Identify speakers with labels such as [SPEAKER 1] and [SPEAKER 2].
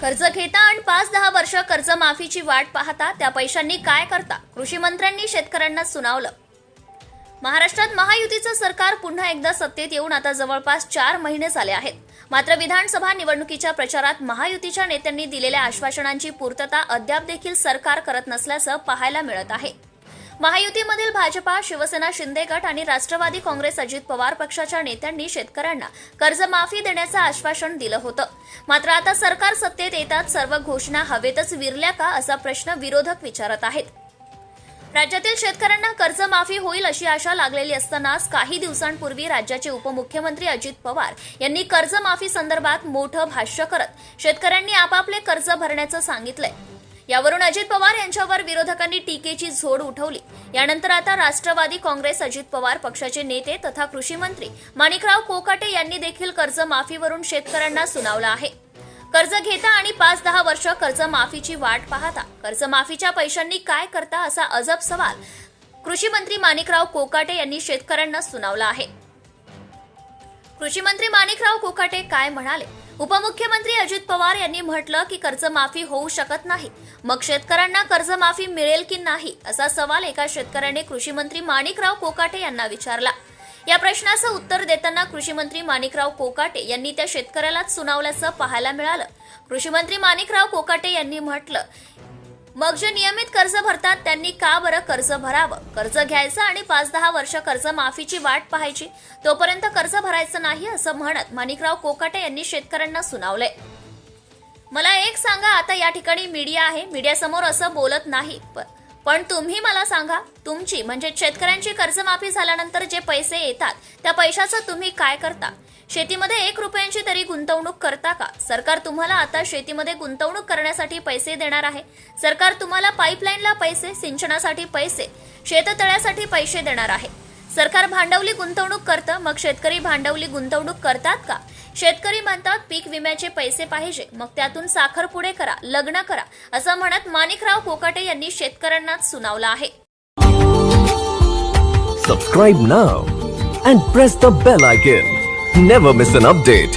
[SPEAKER 1] कर्ज घेता आणि 5-10 वर्ष कर्जमाफीची वाट पाहता त्या पैशांनी काय करता? कृषी मंत्र्यांनी शेतकऱ्यांना सुनावलं. महाराष्ट्रात महायुतीचं सरकार पुन्हा एकदा सत्तेत येऊन आता जवळपास 4 महिने झाले आहेत. मात्र विधानसभा निवडणुकीच्या प्रचारात महायुतीच्या नेत्यांनी दिलेल्या आश्वासनांची पूर्तता अद्याप देखील सरकार करत नसल्याचं पाहायला मिळत आहे. महायुतीमधील भाजपा, शिवसेना, शिंदे गट आणि राष्ट्रवादी काँग्रेस अजित पवार पक्षाच्या नेत्यांनी शेतकऱ्यांना कर्जमाफी देण्याचं आश्वासन दिलं होतं. मात्र आता सरकार सत्तेत येतात सर्व घोषणा हवेतच विरल्या का असा प्रश्न विरोधक विचारत आहेत. राज्यातील शेतकऱ्यांना कर्जमाफी होईल अशी आशा लागलेली असतानाच काही दिवसांपूर्वी राज्याचे उपमुख्यमंत्री अजित पवार यांनी कर्जमाफी संदर्भात मोठं भाष्य करत शेतकऱ्यांनी आपापले कर्ज भरण्याचं सांगितलंय. यावरून अजित पवार यांच्यावर विरोधकांनी टीकेची झोड उठवली. यानंतर आता राष्ट्रवादी काँग्रेस अजित पवार पक्षाचे नेते तथा कृषी मंत्री माणिकराव कोकाटे यांनी देखील कर्जमाफीवरून शेतकऱ्यांना सुनावलं आहे. कर्ज घेता आणि 5-10 वर्ष कर्जमाफीची वाट पाहता कर्जमाफीच्या पैशांनी काय करता असा अजब सवाल कृषी मंत्री माणिकराव कोकाटे यांनी शेतकऱ्यांना सुनावला आहे. कृषी मंत्री माणिकराव कोकाटे काय म्हणाले? उपमुख्यमंत्री अजित पवार यांनी म्हटलं की कर्जमाफी होऊ शकत नाही, मग शेतकऱ्यांना कर्जमाफी मिळेल की नाही असा सवाल एका शेतकऱ्याने कृषी मंत्री माणिकराव कोकाटे यांना विचारला. या प्रश्नाचं उत्तर देताना कृषी मंत्री माणिकराव कोकाटे यांनी त्या शेतकऱ्यालाच सुनावल्याचं पाहायला मिळालं. कृषी मंत्री माणिकराव कोकाटे यांनी म्हटलं, मग जे नियमित कर्ज भरतात त्यांनी का बरं कर्ज भरावं? कर्ज घ्यायचं आणि 5-10 वर्ष कर्जमाफीची वाट पाहायची, तोपर्यंत कर्ज भरायचं नाही असं म्हणत माणिकराव कोकाटे यांनी शेतकऱ्यांना सुनावलंय. मला एक सांगा, आता या ठिकाणी मीडिया आहे, मीडियासमोर असं बोलत नाही, पण तुम्ही मला सांगा, तुमची म्हणजे शेतकऱ्यांची कर्जमाफी झाल्यानंतर जे पैसे येतात त्या पैशाचं तुम्ही काय करता? शेतीमध्ये 1 रुपयांची तरी गुंतवणूक करता का? सरकार तुम्हाला आता शेतीमध्ये गुंतवणूक करण्यासाठी पैसे देणार आहे. सरकार तुम्हाला पाईपलाईनला पैसे, सिंचनासाठी पैसे, शेततळ्यासाठी पैसे देणार आहे. सरकार भांडवली गुंतवणूक करतं, मग शेतकरी भांडवली गुंतवणूक करतात का? शेतकरी म्हणतात पीक विम्याचे पैसे पाहिजे, मग त्यातून साखरपुडे करा, लग्न करा असं म्हणत माणिकराव कोकाटे यांनी शेतकऱ्यांनाच सुनावलं आहे.
[SPEAKER 2] Subscribe now and press the bell icon. Never miss an update.